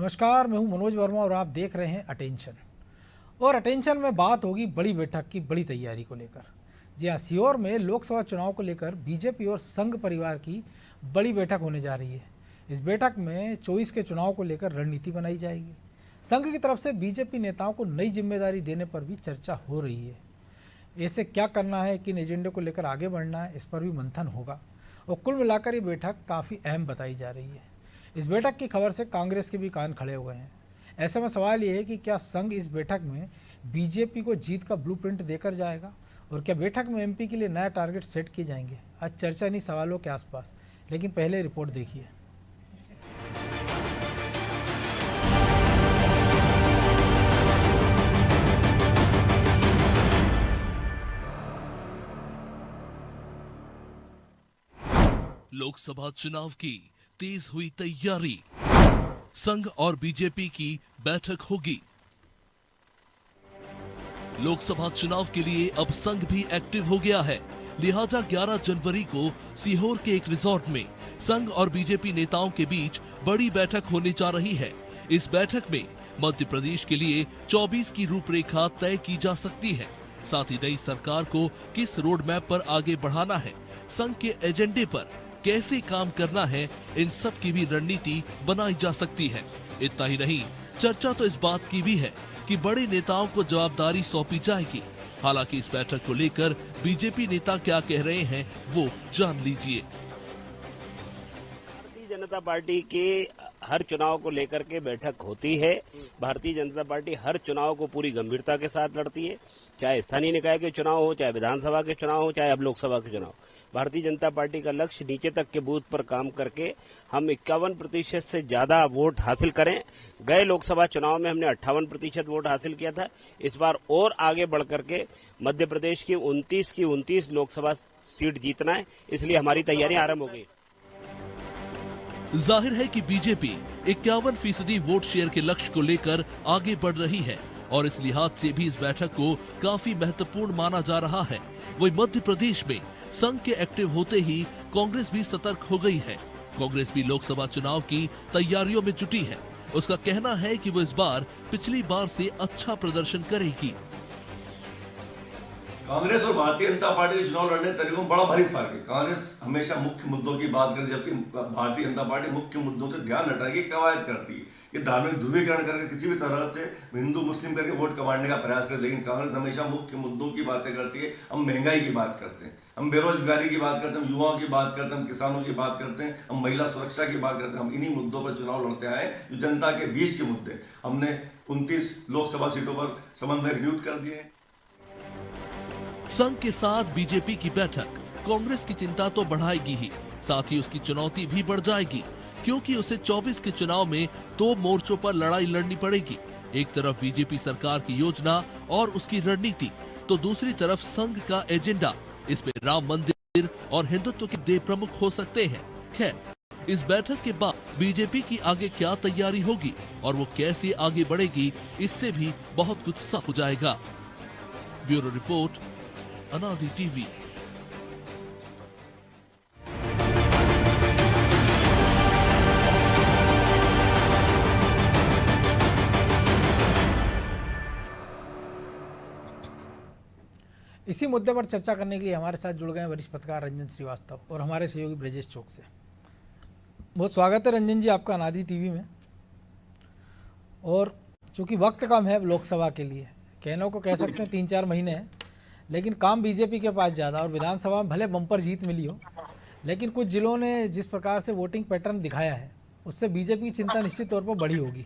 नमस्कार, मैं हूं मनोज वर्मा और आप देख रहे हैं अटेंशन। और अटेंशन में बात होगी बड़ी बैठक की बड़ी तैयारी को लेकर। जी हाँ, सीहोर में लोकसभा चुनाव को लेकर बीजेपी और संघ परिवार की बड़ी बैठक होने जा रही है। इस बैठक में 24 के चुनाव को लेकर रणनीति बनाई जाएगी। संघ की तरफ से बीजेपी नेताओं को नई जिम्मेदारी देने पर भी चर्चा हो रही है। ऐसे क्या करना है, किन एजेंडे को लेकर आगे बढ़ना है, इस पर भी मंथन होगा। और कुल मिलाकर ये बैठक काफ़ी अहम बताई जा रही है। इस बैठक की खबर से कांग्रेस के भी कान खड़े हुए हैं। ऐसे में सवाल ये है कि क्या संघ इस बैठक में बीजेपी को जीत का ब्लूप्रिंट देकर जाएगा और क्या बैठक में एमपी के लिए नया टारगेट सेट किए जाएंगे। आज चर्चा इन्हीं सवालों के आसपास, लेकिन पहले रिपोर्ट देखिए। लोकसभा चुनाव की तेज हुई तैयारी, संघ और बीजेपी की बैठक होगी। लोकसभा चुनाव के लिए अब संघ भी एक्टिव हो गया है, लिहाजा 11 जनवरी को सीहोर के एक रिजॉर्ट में संघ और बीजेपी नेताओं के बीच बड़ी बैठक होने जा रही है। इस बैठक में मध्य प्रदेश के लिए 24 की रूपरेखा तय की जा सकती है। साथ ही नई सरकार को किस रोड मैप पर आगे बढ़ाना है, संघ के एजेंडे पर कैसे काम करना है, इन सब की भी रणनीति बनाई जा सकती है। इतना ही नहीं, चर्चा तो इस बात की भी है कि बड़े नेताओं को जवाबदारी सौंपी जाएगी। हालांकि इस बैठक को लेकर बीजेपी नेता क्या कह रहे हैं वो जान लीजिए। भारतीय जनता पार्टी के हर चुनाव को लेकर के बैठक होती है। भारतीय जनता पार्टी हर चुनाव को पूरी गंभीरता के साथ लड़ती है, चाहे स्थानीय निकाय के चुनाव हो, चाहे विधानसभा के चुनाव हो, चाहे अब लोकसभा के चुनाव। भारतीय जनता पार्टी का लक्ष्य नीचे तक के बूथ पर काम करके हम 51% से ज्यादा वोट हासिल करें। गए लोकसभा चुनाव में हमने 58% वोट हासिल किया था। इस बार और आगे बढ़ करके मध्य प्रदेश की 29 लोकसभा सीट जीतना है, इसलिए हमारी तैयारी आरंभ हो गई। जाहिर है कि बीजेपी 51% वोट शेयर के लक्ष्य को लेकर आगे बढ़ रही है और इस लिहाज से भी इस बैठक को काफी महत्वपूर्ण माना जा रहा है। वही मध्य प्रदेश में संघ के एक्टिव होते ही कांग्रेस भी सतर्क हो गई है। कांग्रेस भी लोकसभा चुनाव की तैयारियों में जुटी है। उसका कहना है कि वो इस बार पिछली बार से अच्छा प्रदर्शन करेगी। कांग्रेस और भारतीय जनता पार्टी के चुनाव लड़ने के तरीकों में बड़ा भारी फर्क है। कांग्रेस हमेशा मुख्य मुद्दों की बात करती है, जबकि भारतीय जनता पार्टी मुख्य मुद्दों से ध्यान हटाने की कवायद करती है। ये धार्मिक ध्रुवीकरण करके किसी भी तरह से हिंदू मुस्लिम करके वोट कमाने का प्रयास करते हैं। लेकिन कांग्रेस हमेशा मुख्य मुद्दों की बातें करती है। हम महंगाई की बात करते हैं, हम बेरोजगारी की बात करते हैं, हम युवाओं की बात करते हैं, हम किसानों की बात करते हैं, हम महिला सुरक्षा की बात करते हैं। हम इन्हीं मुद्दों पर चुनाव लड़ते आए जो जनता के बीच के मुद्दे। हमने 29 लोकसभा सीटों पर समन्वय नियुक्त कर दिए। संघ के साथ बीजेपी की बैठक कांग्रेस की चिंता तो बढ़ाएगी ही, साथ ही उसकी चुनौती भी बढ़ जाएगी, क्योंकि उसे 24 के चुनाव में 2 मोर्चों पर लड़ाई लड़नी पड़ेगी। एक तरफ बीजेपी सरकार की योजना और उसकी रणनीति, तो दूसरी तरफ संघ का एजेंडा। इसमें राम मंदिर और हिंदुत्व के मुद्दे प्रमुख हो सकते हैं। खैर, इस बैठक के बाद बीजेपी की आगे क्या तैयारी होगी और वो कैसे आगे बढ़ेगी, इससे भी बहुत कुछ साफ हो जाएगा। ब्यूरो रिपोर्ट, अनादि टीवी। इसी मुद्दे पर चर्चा करने के लिए हमारे साथ जुड़ गए वरिष्ठ पत्रकार रंजन श्रीवास्तव और हमारे सहयोगी ब्रजेश चौक से। बहुत स्वागत है रंजन जी आपका अनादि टीवी में। और चूंकि वक्त कम है लोकसभा के लिए, कहने को कह सकते हैं 3-4 महीने हैं, लेकिन काम बीजेपी के पास ज़्यादा। और विधानसभा में भले बम्पर जीत मिली हो, लेकिन कुछ जिलों ने जिस प्रकार से वोटिंग पैटर्न दिखाया है, उससे बीजेपी की चिंता निश्चित तौर पर बढ़ी होगी।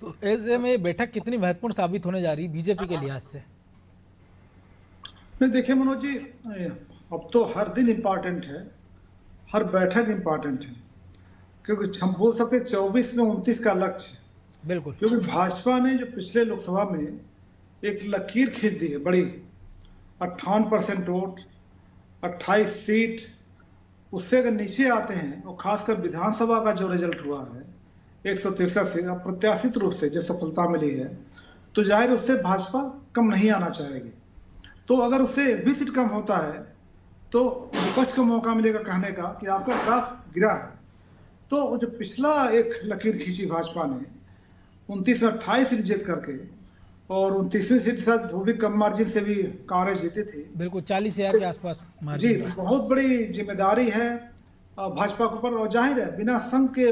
तो ऐसे में बैठक कितनी महत्वपूर्ण साबित होने जा रही है बीजेपी के लिहाज से? देखिए मनोज जी, अब तो हर दिन इम्पॉर्टेंट है, हर बैठक इम्पॉर्टेंट है, क्योंकि हम बोल सकते हैं 24 में 29 का लक्ष्य। बिल्कुल, क्योंकि भाजपा ने जो पिछले लोकसभा में एक लकीर खींच दी है बड़ी, 58% वोट, 28 सीट, उससे अगर नीचे आते हैं और खासकर विधानसभा का जो रिजल्ट हुआ है 163 से अप्रत्याशित रूप से जो सफलता मिली है, तो जाहिर उससे भाजपा कम नहीं आना चाहेगी। तो अगर उससे 20 सीट कम होता है तो विपक्ष को मौका मिलेगा कहने का कि आपका ग्राफ गिरा है। तो जो पिछला एक लकीर खींची भाजपा ने 29 में 28 सीट जीत करके, और 29वीं सीट शायद वो भी कम मार्जिन से भी कांग्रेस जीती थी। बिल्कुल 40,000 के आसपास जी, मार्जिन तो था। बहुत बड़ी जिम्मेदारी है भाजपा के ऊपर, और जाहिर है बिना संघ के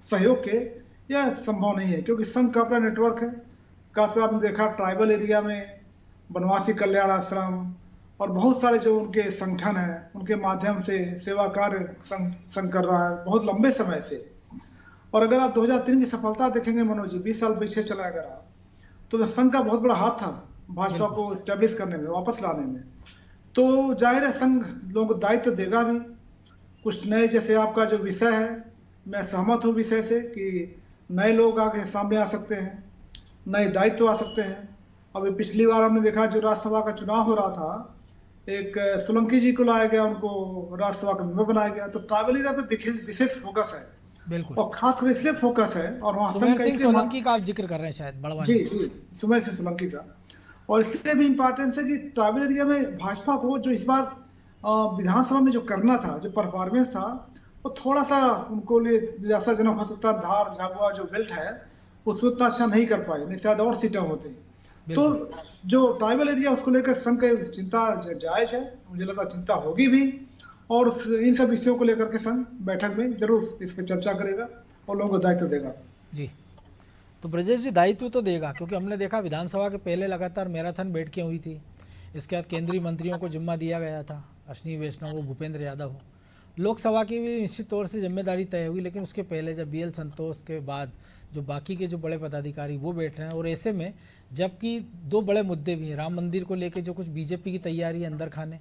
सहयोग के यह संभव नहीं है, क्योंकि संघ का अपना नेटवर्क है। खासकर आपने देखा ट्राइबल एरिया में वनवासी कल्याण आश्रम और बहुत सारे जो उनके संगठन हैं, उनके माध्यम से सेवा कार्य संघ कर रहा है बहुत लंबे समय से। और अगर आप 2003 की सफलता देखेंगे मनोज जी, 20 साल पीछे चला अगर आप, तो संघ का बहुत बड़ा हाथ था भाजपा को स्टैब्लिश करने में, वापस लाने में। तो जाहिर है संघ लोगों को दायित्व देगा भी। कुछ नए, जैसे आपका जो विषय है, मैं सहमत हूँ विषय से कि नए लोग आगे सामने आ सकते हैं, नए दायित्व आ सकते हैं। अभी पिछली बार हमने देखा जो राज्यसभा का चुनाव हो रहा था, एक सोलंकी जी को लाया गया, उनको राज्यसभा का मेंबर बनाया गया। तो ट्राइबल एरिया पे विशेष फोकस है, बिल्कुल। और खासकर इसलिए फोकस है, और वहाँ सुमेर सिंह सोलंकी का आप जिक्र कर रहे हैं शायद, बड़वानी। जी, सुमेर सिंह सोलंकी का। और इसलिए भी इम्पोर्टेंस है कि ट्राइबल एरिया में भाजपा को जो इस बार विधानसभा में जो करना था, जो परफॉर्मेंस था, वो थोड़ा सा उनको लिए निराशाजनक हो सकता है। धार झाबुआ जो बेल्ट है उसमें उतना अच्छा नहीं कर पाए, नहीं शायद और सीटें होती। तो जो ट्राइबल एरिया उसको लेकर संघ की चिंता जायज है, मुझे लगता है चिंता होगी भी, और इन सब विषयों को लेकर के संघ बैठक में जरूर इस पर चर्चा करेगा और लोगों को दायित्व देगा। जी, तो ब्रजेश जी दायित्व तो देगा, क्योंकि हमने देखा विधानसभा के पहले लगातार मैराथन बैठकें हुई थी। इसके बाद केंद्रीय मंत्रियों को जिम्मा दिया गया था, अश्विनी वैष्णव हो, भूपेंद्र यादव हो। लोकसभा की भी निश्चित तौर से जिम्मेदारी तय हुई, लेकिन उसके पहले जब BL संतोष के बाद जो बाकी के जो बड़े पदाधिकारी वो बैठ रहे हैं, और ऐसे में जबकि दो बड़े मुद्दे भी हैं, राम मंदिर को लेकर जो कुछ बीजेपी की तैयारी है अंदर खाने,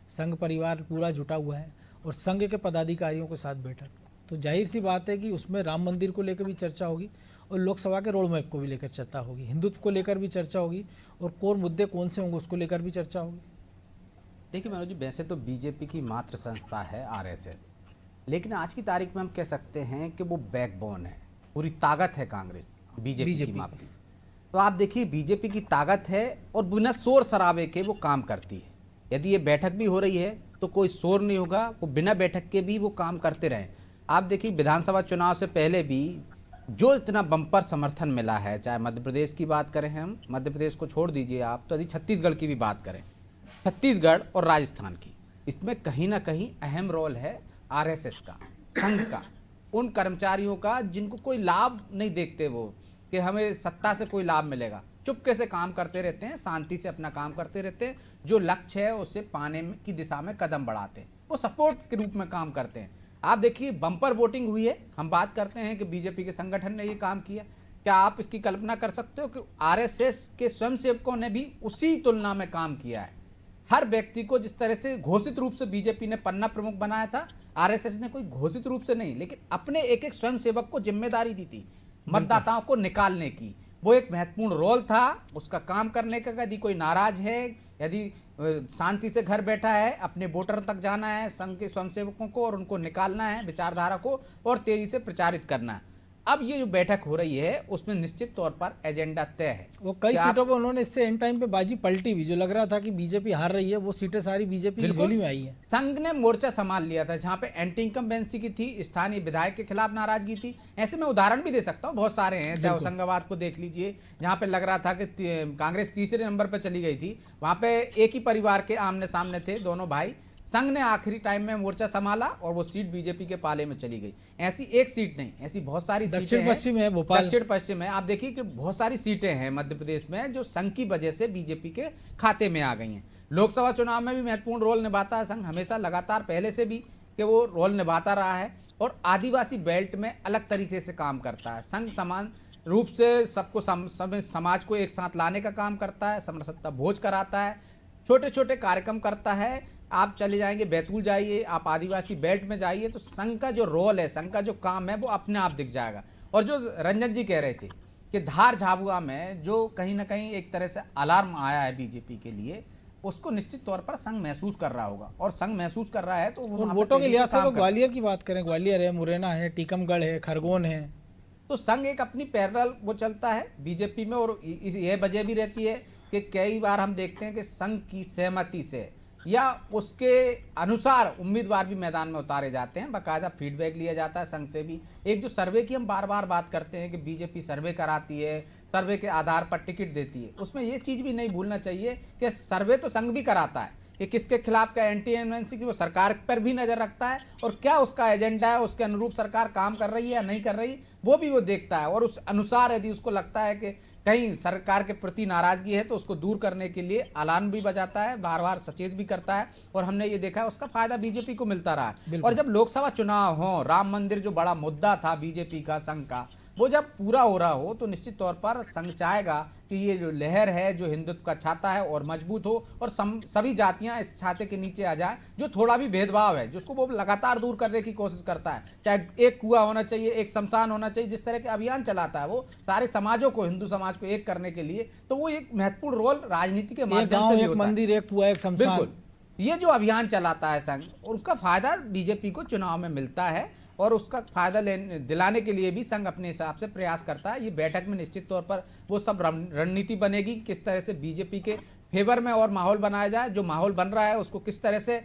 संघ परिवार पूरा जुटा हुआ है, और संघ के पदाधिकारियों के साथ बैठक, तो जाहिर सी बात है कि उसमें राम मंदिर को लेकर भी चर्चा होगी, और लोकसभा के रोड मैप को भी लेकर चर्चा होगी, हिंदुत्व को लेकर भी चर्चा होगी, और कोर मुद्दे कौन से होंगे उसको लेकर भी चर्चा होगी। देखिए मनोज जी, वैसे तो बीजेपी की मातृ संस्था है RSS, लेकिन आज की तारीख में हम कह सकते हैं कि वो बैकबोन है, पूरी ताकत है कांग्रेस बीजेपी की माप की। तो आप देखिए बीजेपी की ताकत है, और बिना शोर शराबे के वो काम करती है। यदि ये बैठक भी हो रही है तो कोई शोर नहीं होगा, वो बिना बैठक के भी वो काम करते रहें। आप देखिए विधानसभा चुनाव से पहले भी जो इतना बम्पर समर्थन मिला है, चाहे मध्य प्रदेश की बात करें, हम मध्य प्रदेश को छोड़ दीजिए आप, तो यदि छत्तीसगढ़ की भी बात करें, छत्तीसगढ़ और राजस्थान की, इसमें कहीं ना कहीं अहम रोल है RSS का, संघ का, उन कर्मचारियों का जिनको कोई लाभ नहीं देखते, वो कि हमें सत्ता से कोई लाभ मिलेगा, चुपके से काम करते रहते हैं, शांति से अपना काम करते रहते हैं, जो लक्ष्य है उसे पाने की दिशा में कदम बढ़ाते हैं, वो सपोर्ट के रूप में काम करते हैं। आप देखिए बम्पर वोटिंग हुई है, हम बात करते हैं कि बीजेपी के संगठन ने ये काम किया, क्या आप इसकी कल्पना कर सकते हो कि RSS के स्वयंसेवकों ने भी उसी तुलना में काम किया है। हर व्यक्ति को जिस तरह से घोषित रूप से बीजेपी ने पन्ना प्रमुख बनाया था, RSS ने कोई घोषित रूप से नहीं, लेकिन अपने एक एक स्वयंसेवक को जिम्मेदारी दी थी मतदाताओं को निकालने की। वो एक महत्वपूर्ण रोल था उसका काम करने का। यदि कोई नाराज है, यदि शांति से घर बैठा है, अपने वोटर तक जाना है, संघ के स्वयंसेवकों को, और उनको निकालना है, विचारधारा को और तेजी से प्रचारित करना है। अब ये जो बैठक हो रही है उसमें निश्चित तौर पर एजेंडा तय है। वो कई सीटों पर उन्होंने इससे एंड टाइम पे बाजी पलटी भी, जो लग रहा था कि बीजेपी हार रही है, वो सीटें सारी बीजेपी की झोली में आई है। संघ ने मोर्चा संभाल लिया था, जहां पे एंटी इनकम्बेंसी की थी, स्थानीय विधायक के खिलाफ नाराजगी थी। ऐसे में उदाहरण भी दे सकता हूँ, बहुत सारे हैं। चाहे होशंगाबाद को देख लीजिए, जहां पे लग रहा था कि कांग्रेस तीसरे नंबर पर चली गई थी, वहां पे एक ही परिवार के आमने सामने थे दोनों भाई। संघ ने आखिरी टाइम में मोर्चा संभाला और वो सीट बीजेपी के पाले में चली गई। ऐसी एक सीट नहीं, ऐसी बहुत सारी सीटें हैं। दक्षिण पश्चिम है भोपाल, दक्षिण पश्चिम है। आप देखिए कि बहुत सारी सीटें हैं मध्य प्रदेश में जो संघ की वजह से बीजेपी के खाते में आ गई हैं। लोकसभा चुनाव में भी महत्वपूर्ण रोल निभाता है संघ, हमेशा लगातार पहले से भी कि वो रोल निभाता रहा है, और आदिवासी बेल्ट में अलग तरीके से काम करता है। संघ समान रूप से सबको समाज को एक साथ लाने का काम करता है, समरसता भोज कराता है, छोटे छोटे कार्यक्रम करता है। आप चले जाएंगे बैतूल जाइए, आप आदिवासी बेल्ट में जाइए, तो संघ का जो रोल है, संघ का जो काम है, वो अपने आप दिख जाएगा। और जो रंजन जी कह रहे थे कि धार झाबुआ में जो कहीं ना कहीं एक तरह से अलार्म आया है बीजेपी के लिए, उसको निश्चित तौर पर संघ महसूस कर रहा होगा, और संघ महसूस कर रहा है तो वोटों के लिहाज से तो ग्वालियर की बात करें, ग्वालियर है, मुरैना है, टीकमगढ़ है, खरगोन है, तो संघ एक अपनी पैरेलल वो चलता है बीजेपी में। और यह वजह भी रहती है कि कई बार हम देखते हैं कि संघ की सहमति से या उसके अनुसार उम्मीदवार भी मैदान में उतारे जाते हैं? बाकायदा फीडबैक लिया जाता है संघ से भी? एक जो सर्वे की हम बार बार बात करते हैं कि बीजेपी सर्वे कराती है, सर्वे के आधार पर टिकट देती है, उसमें ये चीज़ भी नहीं भूलना चाहिए कि सर्वे तो संघ भी कराता है कि किसके खिलाफ क्या एंटी इन्वेंसी की, वो सरकार पर भी नजर रखता है और क्या उसका एजेंडा है, उसके अनुरूप सरकार काम कर रही है या नहीं कर रही, वो भी वो देखता है। और उस अनुसार यदि उसको लगता है कि कहीं सरकार के प्रति नाराजगी है तो उसको दूर करने के लिए अलार्म भी बजाता है, बार बार सचेत भी करता है। और हमने ये देखा है उसका फायदा बीजेपी को मिलता रहा है। और जब लोकसभा चुनाव हो, राम मंदिर जो बड़ा मुद्दा था बीजेपी का, संघ का, वो जब पूरा हो रहा हो तो निश्चित तौर पर संघ चाहेगा कि ये जो लहर है जो हिंदुत्व का छाता है और मजबूत हो और सभी जातियां इस छाते के नीचे आ जाएं। जो थोड़ा भी भेदभाव है जिसको वो लगातार दूर करने की कोशिश करता है, चाहे एक कुआं होना चाहिए, एक शमशान होना चाहिए, जिस तरह के अभियान चलाता है वो सारे समाजों को, हिंदू समाज को एक करने के लिए, तो वो एक महत्वपूर्ण रोल राजनीति के माध्यम से भी होता है। मंदिर, एक कुआं, एक शमशान, बिल्कुल ये जो अभियान चलाता है संघ, और उसका फायदा बीजेपी को चुनाव में मिलता है और उसका फायदा दिलाने के लिए भी संघ अपने हिसाब से प्रयास करता है। ये बैठक में निश्चित तौर पर वो सब रणनीति बनेगी, किस तरह से बीजेपी के फेवर में और माहौल बनाया जाए, जो माहौल बन रहा है उसको किस तरह से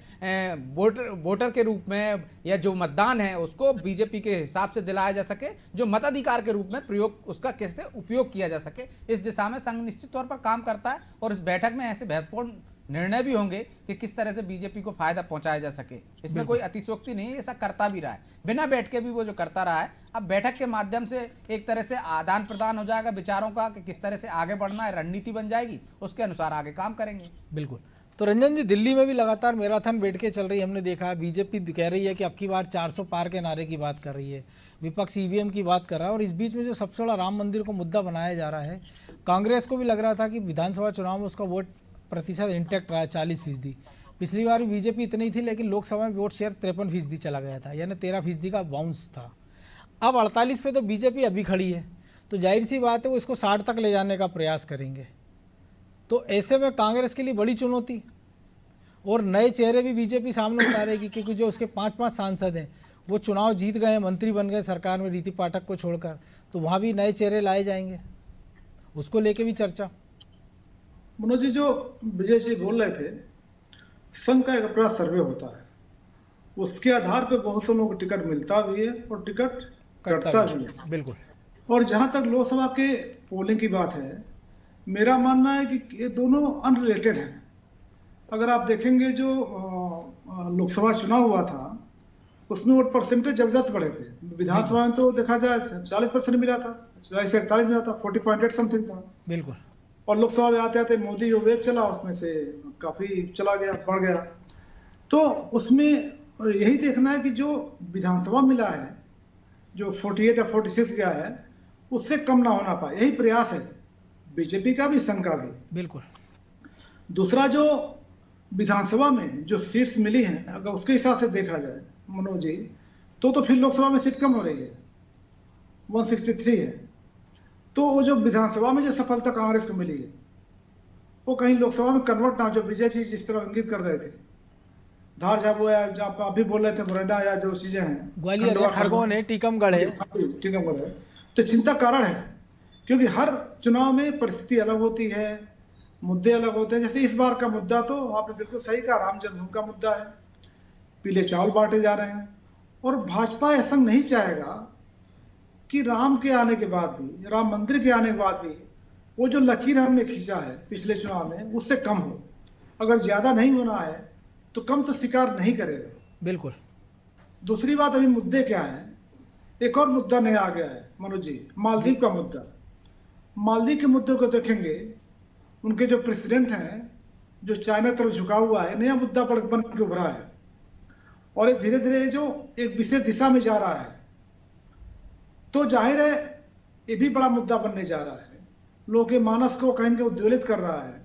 वोटर के रूप में या जो मतदान है उसको बीजेपी के हिसाब से दिलाया जा सके, जो मताधिकार के रूप में प्रयोग उसका कैसे उपयोग किया जा सके, इस दिशा में संघ निश्चित तौर पर काम करता है। और इस बैठक में ऐसे महत्वपूर्ण निर्णय भी होंगे कि किस तरह से बीजेपी को फायदा पहुंचाया जा सके। इसमें कोई अतिशयोक्ति नहीं है, ऐसा करता भी रहा है, बिना बैठ के भी वो जो करता रहा है। अब बैठक के माध्यम से एक तरह से आदान प्रदान हो जाएगा विचारों का कि किस तरह से आगे बढ़ना है, रणनीति बन जाएगी, उसके अनुसार आगे काम करेंगे। बिल्कुल। तो रंजन जी, दिल्ली में भी लगातार मैराथन बैठकें चल रही है, हमने देखा है बीजेपी कह रही है कि अब की बार 400 पार के नारे की बात कर रही है, विपक्ष ईवीएम की बात कर रहा है, और इस बीच में जो सबसे बड़ा राम मंदिर को मुद्दा बनाया जा रहा है, कांग्रेस को भी लग रहा था कि विधानसभा चुनाव में उसका वोट प्रतिशत इंटैक्ट रहा है 40%। पिछली बार भी बीजेपी इतनी थी, लेकिन लोकसभा में वोट शेयर 53% चला गया था, यानी 13% का बाउंस था। अब 48 पे तो बीजेपी अभी खड़ी है, तो जाहिर सी बात है वो इसको 60 तक ले जाने का प्रयास करेंगे। तो ऐसे में कांग्रेस के लिए बड़ी चुनौती, और नए चेहरे भी बीजेपी सामने उतारेगी, क्योंकि जो उसके 5-5 सांसद हैं वो चुनाव जीत गए, मंत्री बन गए सरकार में रीति पाठक को छोड़कर, तो वहाँ भी नए चेहरे लाए जाएंगे, उसको लेके भी चर्चा। मनोज जी, जो विजय जी बोल रहे थे, संघ का एक अपना सर्वे होता है, उसके आधार पर बहुत से लोगों को टिकट मिलता भी है और टिकट कटता भी है। बिल्कुल। और जहां तक लोकसभा के पोलिंग की बात है, मेरा मानना है कि ये दोनों अनरिलेटेड हैं। अगर आप देखेंगे जो लोकसभा चुनाव हुआ था उसमें वोट परसेंटेज जबरदस्त बढ़े थे। विधानसभा में तो देखा जाए 40% मिला था, 40 से 41 मिला था, 40.8 समथिंग था। बिल्कुल। और लोकसभा में आते आते मोदी जो वेव चला उसमें से काफी चला गया, बढ़ गया। तो उसमें यही देखना है कि जो विधानसभा मिला है, जो 48 या 46 गया है, उससे कम ना होना पाए, यही प्रयास है बीजेपी का भी, संघ का भी। बिल्कुल। दूसरा, जो विधानसभा में जो सीट्स मिली हैं, अगर उसके हिसाब से देखा जाए मनोज जी, तो फिर लोकसभा में सीट कम हो रही है, 163 है। तो वो जो विधानसभा में जो सफलता कांग्रेस को मिली है वो कहीं लोकसभा में कन्वर्ट ना, जो विजय जी जिस तरह इंगित कर रहे थे, धार झाबुआ या जो आप अभी बोल रहे थे मुरैना या जो चीजें हैं, ग्वालियर है, खरगोन है, टीकमगढ़ है, तो चिंता कारण है, क्योंकि हर चुनाव में परिस्थिति अलग होती है, मुद्दे अलग होते हैं। जैसे इस बार का मुद्दा तो आपने बिल्कुल सही कहा, राम जन्मभूमि का मुद्दा है, पीले चावल बांटे जा रहे हैं, और भाजपा ऐसा नहीं चाहेगा कि राम के आने के बाद भी, राम मंदिर के आने के बाद भी, वो जो लकीर हमने खींचा है पिछले चुनाव में उससे कम हो। अगर ज्यादा नहीं होना है तो कम तो स्वीकार नहीं करेगा। बिल्कुल। दूसरी बात, अभी मुद्दे क्या है, एक और मुद्दा नया आ गया है मनोज जी, मालदीव का मुद्दा। मालदीव के मुद्दे को देखेंगे, उनके जो प्रेसिडेंट हैं, जो चाइना तरफ झुका हुआ है, नया मुद्दा बन के उभरा है, और ये धीरे धीरे जो एक विशेष दिशा में जा रहा है, तो जाहिर है ये भी बड़ा मुद्दा बनने जा रहा है। लोगों के मानस को कहीं उद्वेलित कर रहा है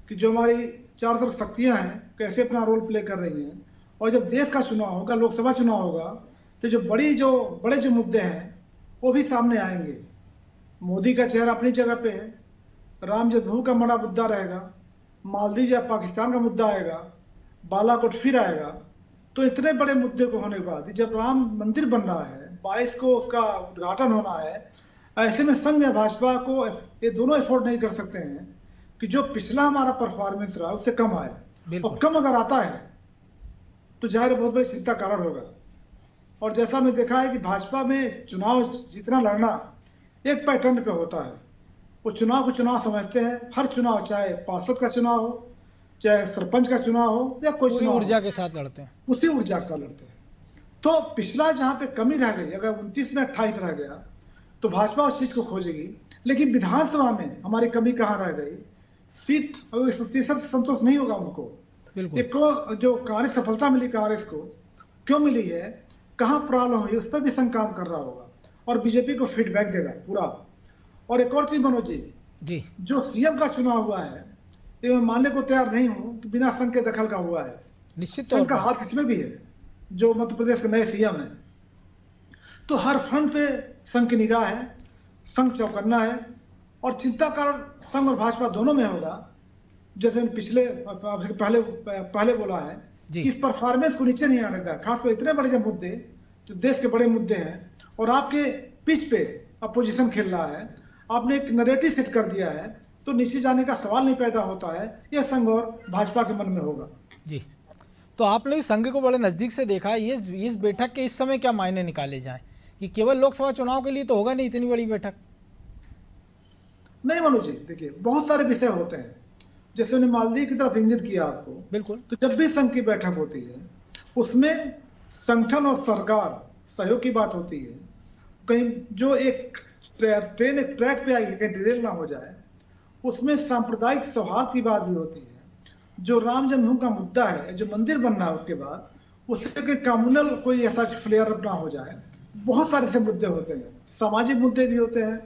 कि जो हमारी चार तरफ शक्तियां हैं कैसे अपना रोल प्ले कर रही हैं, और जब देश का चुनाव होगा, लोकसभा चुनाव होगा, तो जो बड़े जो मुद्दे हैं वो भी सामने आएंगे। मोदी का चेहरा अपनी जगह पे है, राम जन्मभूमि का बड़ा मुद्दा रहेगा, मालदीव या पाकिस्तान का मुद्दा आएगा, बालाकोट फिर आएगा। तो इतने बड़े मुद्दे को होने के बाद जब राम मंदिर बन रहा है, 22 को उसका उद्घाटन होना है, ऐसे में संघ या भाजपा को ये दोनों एफोर्ड नहीं कर सकते हैं कि जो पिछला हमारा परफॉर्मेंस रहा उससे कम आए। बिल्कुल। और कम अगर आता है तो जाहिर है बहुत बड़ी चिंता का कारण होगा। और जैसा हमने देखा है कि भाजपा में चुनाव जितना लड़ना एक पैटर्न पे होता है, वो चुनाव को चुनाव समझते हैं। हर चुनाव, चाहे पार्षद का चुनाव हो, चाहे सरपंच का चुनाव हो या कोई पूरी चुनाव ऊर्जा हो, के साथ लड़ते हैं। उसी ऊर्जा के साथ लड़ते हैं। तो पिछला जहां पे कमी रह गई, अगर 29 में 28 रह गया तो भाजपा उस चीज को खोजेगी। लेकिन विधानसभा में हमारी कमी कहाँ रह गई? सीट अगर 130 से संतोष नहीं होगा उनको। बिल्कुल। एक को जो कांग्रेस सफलता मिली, कांग्रेस को क्यों मिली है, कहाँ प्रॉब्लम हुई, उस पर भी संघ काम कर रहा होगा और बीजेपी को फीडबैक देगा पूरा। और एक और चीज मनोज जी, जो सीएम का चुनाव हुआ है, ये मैं मानने को तैयार नहीं हूं कि बिना संघ के दखल का हुआ है। निश्चित तौर संघ का पर। हाथ इसमें भी है, जो मध्य प्रदेश के नए सीएम है। तो हर फ्रंट पे संघ की निगाह है, संघ चौकन्ना है और चिंता कारण संघ और भाजपा दोनों में होगा। जैसे पहले बोला है जी। कि इस परफॉर्मेंस को नीचे नहीं आने देगा, खासकर इतने बड़े जो मुद्दे, जो देश के बड़े मुद्दे हैं और आपके पिच पे अपोजिशन खेल रहा है, आपने एक नैरेटिव सेट कर दिया है, तो नीचे जाने का सवाल नहीं पैदा होता है। यह संघ और भाजपा के मन में होगा। जी, तो आपने भी संघ को बड़े नज़दीक से देखा है। ये इस बैठक के इस समय क्या मायने निकाले जाएं कि केवल लोकसभा चुनाव के लिए तो होगा नहीं इतनी बड़ी बैठक? नहीं मनोज जी, देखिए बहुत सारे विषय होते हैं, जैसे उन्हें मालदीव की तरफ इंगित किया आपको। बिल्कुल। तो जब भी संघ की बैठक होती है उसमें संगठन और सरकार सहयोग की बात होती है। कहीं जो एक ट्रेन एक ट्रैक पे आई है, कहीं डिरेल ना हो जाए, उसमें सांप्रदायिक सौहार्द की बात भी होती है। जो राम जन्मभूमि का मुद्दा है, जो मंदिर बनना है, उसके बाद उसके कम्युनल कोई ऐसा फ्लेयर अप ना हो जाए। बहुत सारे ऐसे मुद्दे होते हैं, सामाजिक मुद्दे भी होते हैं,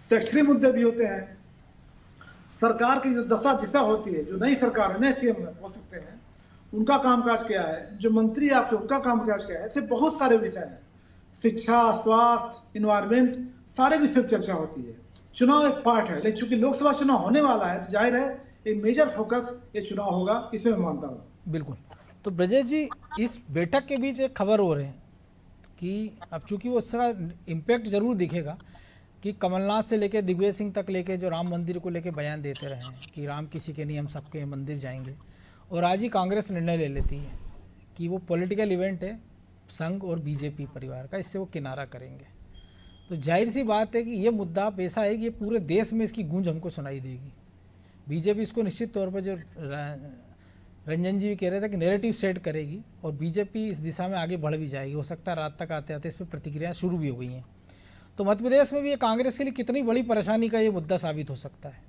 शैक्षणिक मुद्दे भी होते हैं। सरकार की जो दशा दिशा होती है, जो नई सरकार है, नए सीएम हो सकते हैं, उनका कामकाज क्या है, जो मंत्री आपके उनका कामकाज क्या है, ऐसे बहुत सारे विषय हैं। शिक्षा, स्वास्थ्य, इन्वायरमेंट, सारे विषय पर चर्चा होती है। चुनाव एक पार्ट है, लेकिन चूंकि लोकसभा चुनाव होने वाला है तो जाहिर है एक मेजर फोकस ये चुनाव होगा, इसमें मैं मानता हूँ। बिल्कुल। तो ब्रजेश जी, इस बैठक के बीच एक खबर हो रही है कि अब चूंकि वो उसका इम्पैक्ट जरूर दिखेगा कि कमलनाथ से लेकर दिग्विजय सिंह तक लेके जो राम मंदिर को लेके बयान देते रहे हैं कि राम किसी के नहीं, हम सबके मंदिर जाएंगे, और आज ही कांग्रेस निर्णय ले लेती है कि वो पॉलिटिकल इवेंट है संघ और बीजेपी परिवार का, इससे वो किनारा करेंगे। तो जाहिर सी बात है कि ये मुद्दा ऐसा है कि ये पूरे देश में इसकी गूंज हमको सुनाई देगी। बीजेपी इसको निश्चित तौर पर, जो रंजन जी भी कह रहे थे कि नैरेटिव सेट करेगी और बीजेपी इस दिशा में आगे बढ़ भी जाएगी। हो सकता है रात तक आते आते इस पर प्रतिक्रियाएं शुरू भी हो गई हैं। तो मध्य प्रदेश में भी ये कांग्रेस के लिए कितनी बड़ी परेशानी का ये मुद्दा साबित हो सकता है?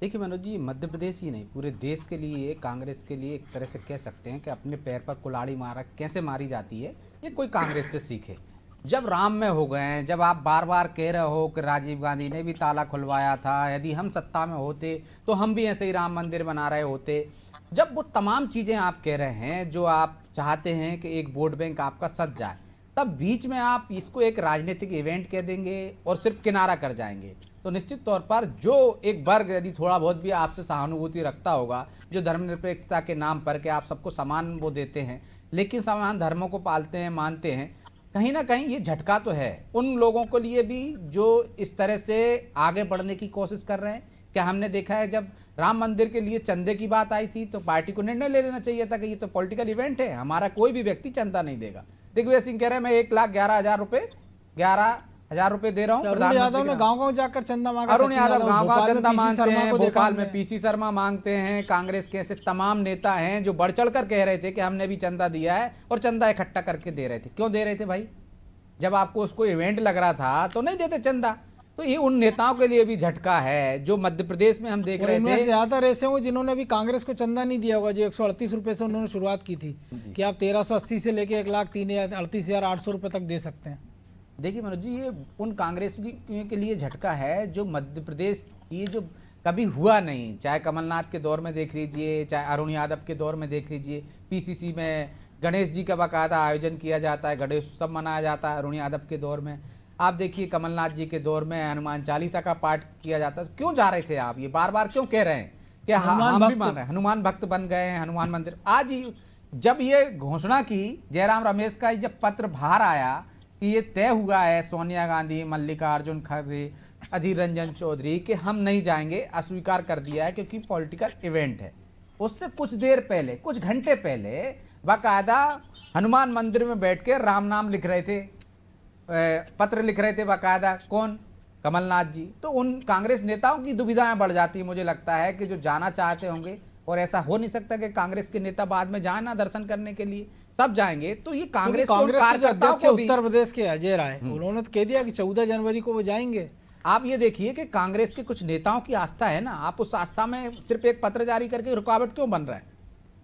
देखिए मनोज जी, मध्य प्रदेश ही नहीं पूरे देश के लिए, कांग्रेस के लिए एक तरह से कह सकते हैं कि अपने पैर पर कुल्हाड़ी मारा कैसे मारी जाती है, ये कोई कांग्रेस से सीखे। जब राम में हो गए हैं, जब आप बार बार कह रहे हो कि राजीव गांधी ने भी ताला खुलवाया था, यदि हम सत्ता में होते तो हम भी ऐसे ही राम मंदिर बना रहे होते, जब वो तमाम चीज़ें आप कह रहे हैं जो आप चाहते हैं कि एक वोट बैंक आपका सज जाए, तब बीच में आप इसको एक राजनीतिक इवेंट कह देंगे और सिर्फ किनारा कर जाएंगे, तो निश्चित तौर पर जो एक वर्ग यदि थोड़ा बहुत भी आपसे सहानुभूति रखता होगा, जो धर्मनिरपेक्षता के नाम पर कि आप सबको समान वो देते हैं लेकिन समान धर्मों को पालते हैं, मानते हैं, कहीं ना कहीं ये झटका तो है उन लोगों के लिए भी जो इस तरह से आगे बढ़ने की कोशिश कर रहे हैं। क्या हमने देखा है जब राम मंदिर के लिए चंदे की बात आई थी तो पार्टी को निर्णय ले लेना चाहिए था कि ये तो पॉलिटिकल इवेंट है, हमारा कोई भी व्यक्ति चंदा नहीं देगा। दिग्विजय सिंह कह रहे हैं मैं 1,11,000 रुपए दे रहा हूँ। अरुण यादव ने गांव-गांव जाकर चंदा मांगा। अरुण यादव गांव-गांव चंदा मांगते हैं, भोपाल में में पीसी शर्मा मांगते हैं, कांग्रेस के ऐसे तमाम नेता हैं जो बढ़ चढ़ कर कह रहे थे कि हमने भी चंदा दिया है और चंदा इकट्ठा करके दे रहे थे। क्यों दे रहे थे भाई? जब आपको उसको इवेंट लग रहा था तो नहीं देते चंदा। तो ये उन नेताओं के लिए भी झटका है जो मध्य प्रदेश में हम देख रहे थे। ज्यादातर ऐसे होंगे जिन्होंने भी कांग्रेस को चंदा नहीं दिया होगा, जो 138 रुपए से उन्होंने शुरुआत की थी कि आप 1380 से लेके 1,38,800 रुपए तक दे सकते हैं। देखिए मनोज जी, ये उन कांग्रेस के लिए झटका है जो मध्य प्रदेश ये जो कभी हुआ नहीं, चाहे कमलनाथ के दौर में देख लीजिए, चाहे अरुण यादव के दौर में देख लीजिए। पीसीसी में गणेश जी का बाकायदा आयोजन किया जाता है, गणेश उत्सव मनाया जाता है अरुण यादव के दौर में। आप देखिए कमलनाथ जी के दौर में हनुमान चालीसा का पाठ किया जाता है। क्यों जा रहे थे आप? ये बार बार क्यों कह रहे हैं कि हम भी मान रहे हैं, हनुमान भक्त बन गए हैं, हनुमान मंदिर। आज ही जब ये घोषणा की जयराम रमेश का, जब पत्र बाहर आया कि ये तय हुआ है सोनिया गांधी, मल्लिकार्जुन खड़गे, अधीर रंजन चौधरी कि हम नहीं जाएंगे, अस्वीकार कर दिया है क्योंकि पॉलिटिकल इवेंट है। उससे कुछ देर पहले, कुछ घंटे पहले बाकायदा हनुमान मंदिर में बैठ के राम नाम लिख रहे थे, पत्र लिख रहे थे बाकायदा। कौन? कमलनाथ जी। तो उन कांग्रेस नेताओं की दुविधाएं बढ़ जाती है, मुझे लगता है कि जो जाना चाहते होंगे, और ऐसा हो नहीं सकता कि कांग्रेस के नेता बाद में जाए ना दर्शन करने के लिए, सब जाएंगे। तो ये कांग्रेस के जो कार्यकर्ताओं अध्यक्ष को भी, उत्तर प्रदेश के अजय राय, उन्होंने तो कह दिया कि 14 जनवरी को वो जाएंगे। आप ये देखिए कि कांग्रेस के कुछ नेताओं की आस्था है ना, आप उस आस्था में सिर्फ एक पत्र जारी करके रुकावट क्यों बन रहा है?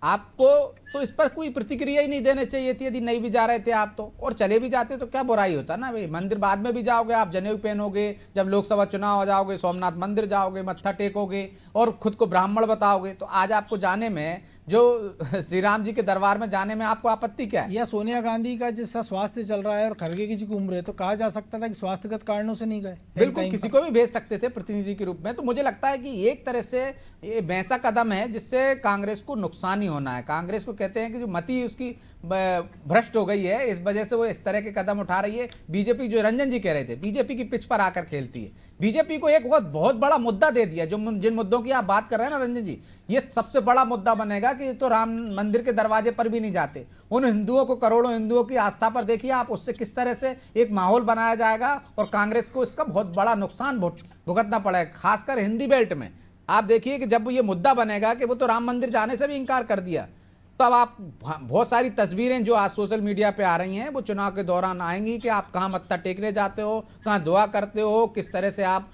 आपको तो इस पर कोई प्रतिक्रिया ही नहीं देने चाहिए थी यदि नहीं भी जा रहे थे आप तो, और चले भी जाते तो क्या बुराई होता ना भाई। मंदिर बाद में भी जाओगे, आप जनेऊ पहनोगे, जब लोकसभा चुनाव हो जाओगे सोमनाथ मंदिर जाओगे, मत्था टेकोगे और खुद को ब्राह्मण बताओगे, तो आज आपको जाने में, जो श्री राम जी के दरबार में जाने में आपको आपत्ति क्या है? या सोनिया गांधी का जैसा स्वास्थ्य चल रहा है और खड़गे जी की उम्र है, तो कहा जा सकता था कि स्वास्थ्यगत कारणों से नहीं गए। बिल्कुल, किसी को भी भेज सकते थे प्रतिनिधि के रूप में। तो मुझे लगता है कि एक तरह से ये वैसा कदम है जिससे कांग्रेस को नुकसान ही होना है। कांग्रेस को कहते हैं कि जो मति उसकी भ्रष्ट हो गई है, इस वजह से वो इस तरह के कदम उठा रही है। बीजेपी, जो रंजन जी कह रहे थे, बीजेपी की पिच पर आकर खेलती है। बीजेपी को एक बहुत बड़ा मुद्दा दे दिया, जो जिन मुद्दों की आप बात कर रहे हैं ना रंजन जी, ये सबसे बड़ा मुद्दा बनेगा कि तो राम मंदिर के दरवाजे पर भी नहीं जाते। उन हिंदुओं को, करोड़ों हिंदुओं की आस्था पर देखिए आप, उससे किस तरह से एक माहौल बनाया जाएगा, और कांग्रेस को इसका बहुत बड़ा नुकसान भुगतना पड़ेगा, खासकर हिंदी बेल्ट में। आप देखिए कि जब ये मुद्दा बनेगा कि वो तो राम मंदिर जाने से भी इनकार कर दिया, तो अब आप बहुत सारी तस्वीरें जो आज सोशल मीडिया पे आ रही हैं, वो चुनाव के दौरान आएंगी कि आप कहाँ मत्था टेकने जाते हो, कहाँ दुआ करते हो, किस तरह से आप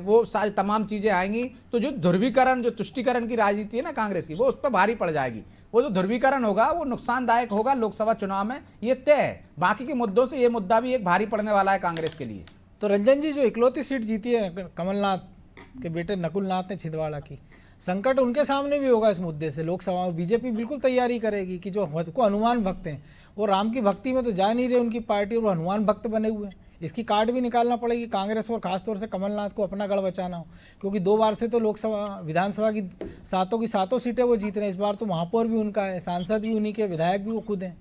वो सारी तमाम चीज़ें आएंगी। तो जो ध्रुवीकरण, जो तुष्टीकरण की राजनीति है ना कांग्रेस की, वो उस पर भारी पड़ जाएगी। वो जो ध्रुवीकरण होगा वो नुकसानदायक होगा लोकसभा चुनाव में, ये तय है। बाकी के मुद्दों से ये मुद्दा भी एक भारी पड़ने वाला है कांग्रेस के लिए। तो रंजन जी, जो इकलौती सीट जीती है कमलनाथ के बेटे नकुल नाथ ने छिंदवाड़ा की, संकट उनके सामने भी होगा इस मुद्दे से। लोकसभा में बीजेपी बिल्कुल तैयारी करेगी कि जो खुद को हनुमान भक्त हैं, वो राम की भक्ति में तो जा नहीं रहे उनकी पार्टी, और वो हनुमान भक्त बने हुए हैं। इसकी कार्ड भी निकालना पड़ेगी कांग्रेस और खासतौर से कमलनाथ को अपना गढ़ बचाना हो, क्योंकि 2 बार से तो लोकसभा विधानसभा की सातों सीटें वो जीत रहे हैं। इस बार तो महापौर भी उनका है, सांसद भी उन्हीं के, विधायक भी वो खुद हैं।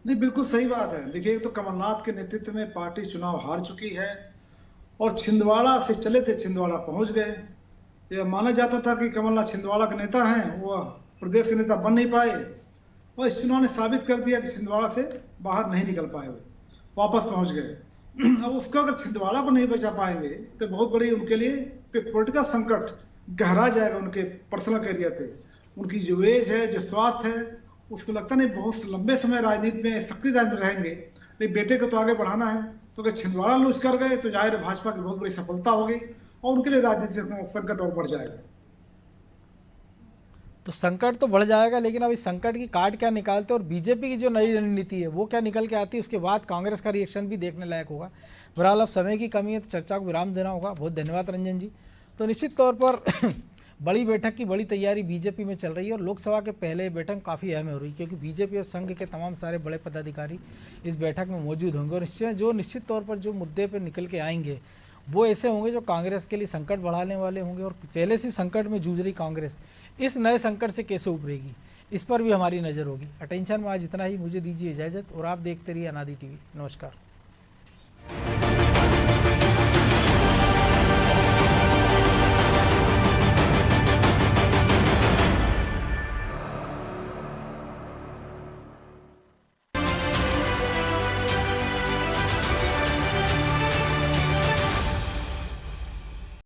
नहीं, बिल्कुल सही बात है। देखिए, तो कमलनाथ के नेतृत्व में पार्टी चुनाव हार चुकी है, और छिंदवाड़ा से चले थे, छिंदवाड़ा पहुंच गए। यह माना जाता था कि कमलनाथ छिंदवाड़ा के नेता हैं, वो प्रदेश के नेता बन नहीं पाए, और इस चुनाव ने साबित कर दिया कि छिंदवाड़ा से बाहर नहीं निकल पाए, हुए वापस पहुंच गए। अब उसका अगर छिंदवाड़ा पर नहीं बचा पाएंगे तो बहुत बड़ी उनके लिए पॉलिटिकल संकट गहरा जाएगा उनके पर्सनल करियर पे। उनकी जो एज है, जो स्वास्थ्य है, उसको लगता नहीं बहुत लंबे समय राजनीति में, सक्रिय राजनीति में रहेंगे। लेकिन बेटे को तो आगे बढ़ाना है, तो अगर छिंदवाड़ा लूज कर गए तो जाहिर भाजपा की बहुत बड़ी सफलता होगी, और उनके लिए राजनीतिक संकट और बढ़ जाएगा। तो संकट तो बढ़ जाएगा, लेकिन अब इस संकट की कार्ड क्या निकालते हैं और बीजेपी की जो नई रणनीति है वो क्या निकल के आती है, उसके बाद कांग्रेस का रिएक्शन भी देखने लायक होगा। बहरहाल अब समय की कमी है, तो चर्चा को विराम देना होगा। बहुत धन्यवाद रंजन जी। तो निश्चित तौर पर बड़ी बैठक की बड़ी तैयारी बीजेपी में चल रही है, और लोकसभा के पहले बैठक काफ़ी अहम हो रही है, क्योंकि बीजेपी और संघ के तमाम सारे बड़े पदाधिकारी इस बैठक में मौजूद होंगे, और इससे जो निश्चित तौर पर जो मुद्दे पर निकल के आएंगे वो ऐसे होंगे जो कांग्रेस के लिए संकट बढ़ाने वाले होंगे। और पहले से संकट में जूझ रही कांग्रेस इस नए संकट से कैसे उभरेगी, इस पर भी हमारी नज़र होगी। अटेंशन में आज इतना ही, मुझे दीजिए इजाज़त, और आप देखते रहिए अनादि टीवी। नमस्कार।